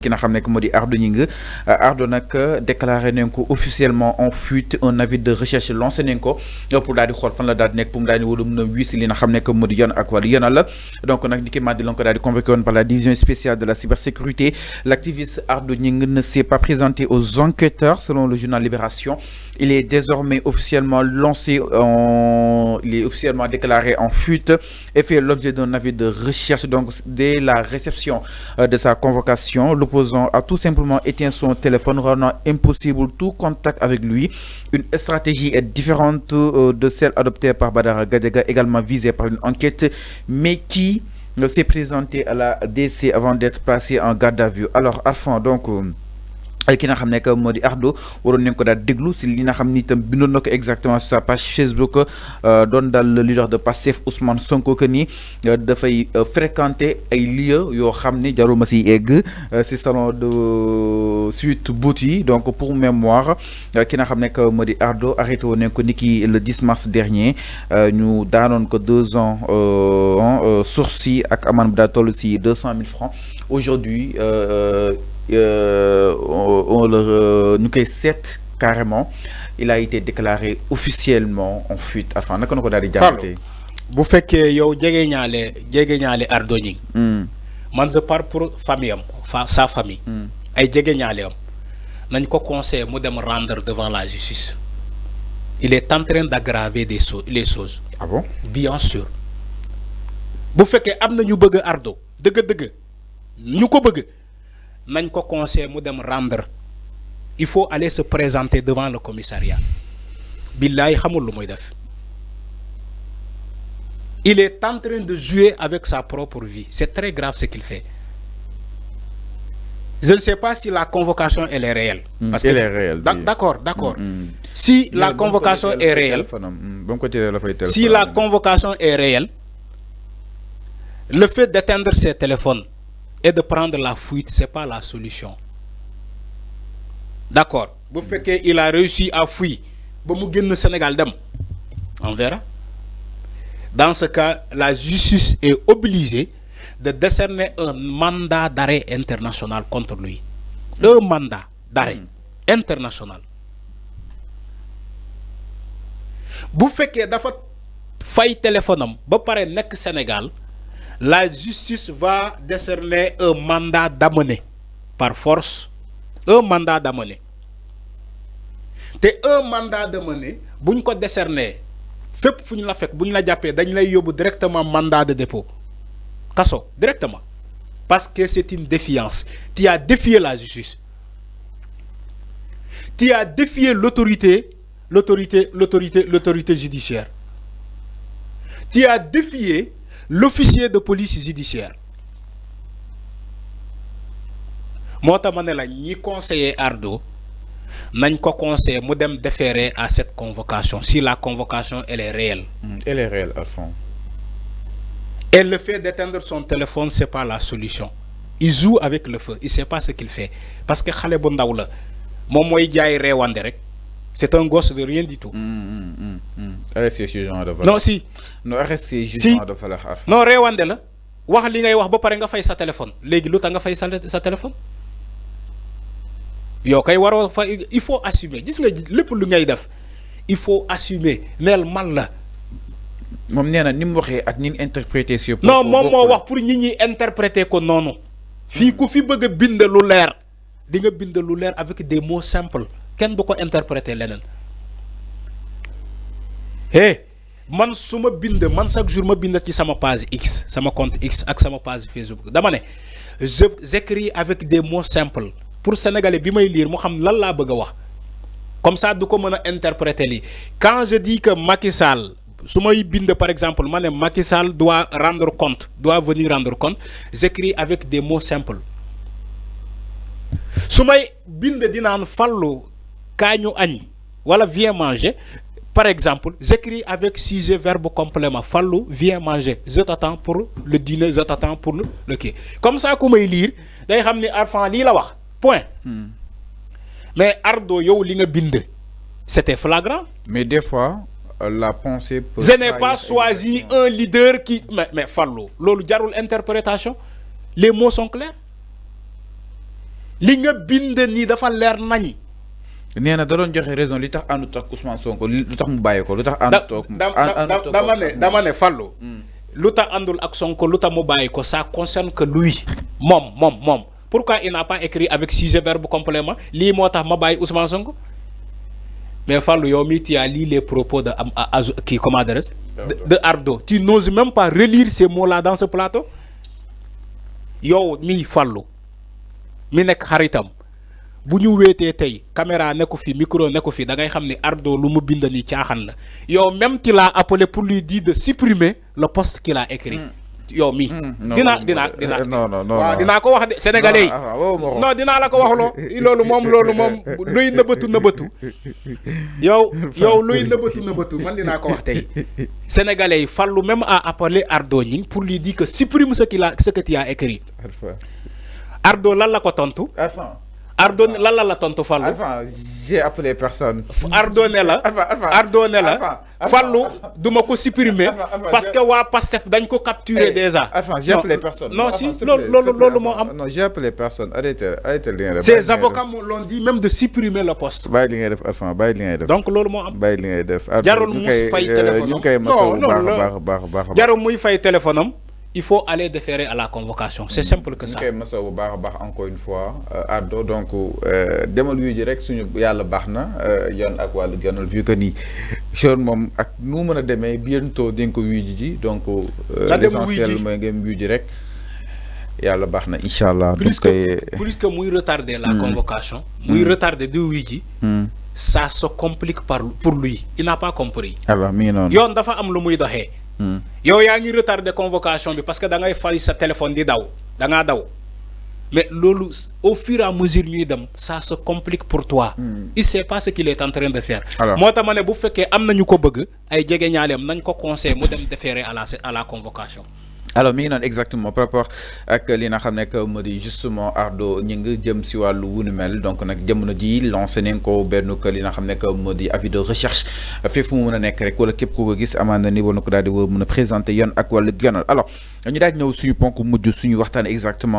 qui n'a xamné que modi Ardo Gningue Ardo nak déclaré nañ ko officiellement en fuite un avis de recherche lancé nañ ko pour daal di xool fan la daal di nekk pour mu daal di wala mën a wiisi li nga xamné que modi yoon ak wàllu yoonal la donc nak ni ki madi la ko daal di convoqué woon par la division spéciale de la cybersécurité. L'activiste Ardo Gningue ne s'est pas présenté aux enquêteurs selon le journal Libération. Il est désormais officiellement lancé il est officiellement déclaré en fuite et fait l'objet d'un avis de recherche. Donc dès la réception de sa convocation, l'opposant a tout simplement éteint son téléphone, rendant impossible tout contact avec lui. Une stratégie est différente de celle adoptée par Badara Gadiaga, également visée par une enquête, mais qui s'est présentée à la DC avant d'être placé en garde à vue. Alors, Arfan, donc ki nga xam ne que moo di Ardo waroon nañ ko daal déglu si li nga xam ni itam bindoon na ko exactement sur sa page Facebook doon daal le leader de Pastef Ousmane Sonko que ni dafay fréquenter ay lieux yoo xam ni jarul ma si egg si salon de Sweet Beauty. Donc pour mémoire ki nga xam ne que moo di Ardo arrêté woon nañ ko ni ki le 10 mars dernier ñu daanoon ko 2 ans sursis ak amende bu daa toll si 200 000 francs. Aujourd'hui nous koy seet carrément il a été déclaré officiellement en fuite. Enfin naka na ko daal di jàppatee bu fekkee yow jege ñaale Ardo Gningue man je parle pour famille am sa famille ay jege ñaale am nañ ko conseillé mu dem rendre devant la justice. Il est en train d'aggraver les choses. Ah bon? Bien sûr. Bu fekkee am na ñu bëgg Ardo dëgg-dëgg ñu ko bëgg nañ ko conseil mu dem rendre. Il faut aller se présenter devant le commissariat. Billahi xamul lu muy def. Il est en train de jouer avec sa propre vie. C'est très grave ce qu'il fait. Je ne sais pas si la convocation elle est réelle. Parce qu'elle est réelle. D'accord. Si la convocation est réelle, si la convocation est réelle, le fait d'éteindre ses téléphones et de prendre la fuite, c'est pas la solution. D'accord. Vous faites qu'il a réussi à fuir. Au Sénégal, on verra. Dans ce cas, la justice est obligée de décerner un mandat d'arrêt international contre lui. Un mandat d'arrêt international. Vous faites qu'il a fait téléphone, vous parlez nek Sénégal. La justice va décerner un mandat d'amener par force. Un mandat d'amener. Et un mandat d'amener, si vous le décerner, fépp fu ñu la fekk bu ñu la jàppee dañ lay yóbbu directement mandat de dépôt. Kaso, directement. Parce que c'est une défiance. Tu as défié la justice. Tu as défié l'autorité judiciaire. Tu as défié l'officier de police judiciaire. Moi, je suis conseiller Ardo, je conseille de déférer à cette convocation, si la convocation elle est réelle. Elle est réelle, à fond. Et le fait d'éteindre son téléphone, ce n'est pas la solution. Il joue avec le feu, il ne sait pas ce qu'il fait. Parce que Khaled Bondaoula, c'est un gosse de rien du tout. Arrête ce genre de valeur. Non, si. Non, arrête ce genre de valeur. Non, Rewande la. Wax li ngay wax ba paré nga fay sa téléphone. Légui lu tax nga fay sa téléphone? Yo kay waro fa il faut assumer. Gis nga lepp lu ngay def. Il faut assumer. Nel mal la. Mom néna nim waxé ak nim interpréter ci non mom mo wax pour nit ñi interpréter ko noonu. Fi ku fi bëgg bind lu leer. Di nga bind lu leer avec des mots simples. Ken du ko interpréter lenen. Hey, man suma bind man chaque jour ma bind ci sama page X, sama compte X ak sama page Facebook. Dama né j'écris avec des mots simples pour sénégalais bi may lire mo xam lan la bëgg wax. Comme ça du ko mëna interpréter li. Quand je dis que Macky Sall sumay bind par exemple mané Macky Sall doit rendre compte, doit venir rendre compte, j'écris avec des mots simples. Sumay bind dinaan fallu kañu agn wala viens manger. Par exemple, j'écris avec sujet verbe complément. Fallou, viens manger. Je t'attends pour le dîner, je t'attends pour le quai. Comme ça, comme il lit, day xamni Arfan li la wax. Point. Mais Ardo yow li nga bind. C'était flagrant. Mais des fois, la pensée peut. Je n'ai pas choisi un leader qui. Mais Fallou, lolu jarul interprétation. Les mots sont clairs. li nga bind nii dafa leer nañ. nee na da doon joxe raison li tax àndut ak Ousmane Sonko lu tax mu bàyyi ko lu tax àndut ak dama ne Fallou lu tax àndul ak Sonko lu tax mu bàyyi ko ça concerne que lui moom pourquoi il n'a pas écrit avec 6 verbes compléments lii moo tax ma bàyyi Ousmane Sonko mais Fallou yow mi tu as lu les propos de qui comment adresse de Ardo tu n'oses même pas relire ces mots là dans ce plateau yow mi Fallou mi nekk xaritam bu ñu wéetee tey caméra nekku fi micro nekku fi da ngay xam ni Ardo lu mu bind ni caaxaan la yow même tu l'as appelé pour lui dire de supprimer le post qu'il a écrit yow mi dinaa ko wax de sénégalais yi non dinaa la ko wax loolu moom luy nëbbatu yow luy nëbbatu man dinaa ko wax tey sénégalais yi Fallou même a appelé Ardo Gning pour lui dire que supprime ce que tu as écrit Ardo lan la ko tontu Ardo lan la tontu Fallou. Enfin, j'ai appelé personne. Ardo ne la Fallou duma ko supprimer parce que waa Pastef dañ ko capturer déjà. Enfin, j'ai appelé personne. Non si loolu moo am. Non, j'ai appelé personne. Arrêtez li ngay def. Ces avocats l'ont dit même de supprimer le poste. Bàyyi li ngay def Arfan bàyyi li ngay def. Donc loolu moo am. Bàyyi li ngay def. Jarul muy fay téléphone ñu koy masawu baax. Jarul muy fay téléphone am. Il faut aller déférer à la convocation. C'est simple que ça. Ok, Massa bu baax encore une fois Ardo donc demal wuyu ji rek suñu yàlla baax na yoon ak wàllu gënal vu que ni jeune moom ak nu mën a demee bientôt di nga ko wuyu ji donc l'essentiel mooy ngeen wuyu ji rek yàlla baax na incha allah. Plus que muy retarder la convocation. muy retarder di wuyu ji. Ça se complique pour lui. Il n'a pas compris. alors mi ngi noonu. yoon dafa am lu muy doxee. yow yaa ngi retardé convocation bi parce que da ngay fay sa téléphone di daw da ngaa daw mais loolu au fur et à mesure ñuy dem ça se complique pour toi. Il sait pas ce qu'il est en train de faire. moo tax ma ne bu fekkee am nañu ko bëgg ay jege ñaaleem nañ ko conseil mu dem déférer à la convocation. alors mi ngi noonu exactement par rapport ak li nga xam ne que moo di justement Ardo Gning jëm si wàllu wunu mel donc nag jamono ji lancé nañ ko benn que li nga xam ne que moo di avis de recherche fépp mu mën a nekk rek wala képp ku ko gis amaan na ni war na ko daal di mën a présenter yoon ak wàllu gënal alors ñu daal di ñëw suñu ponk mujj suñu waxtaan exactement.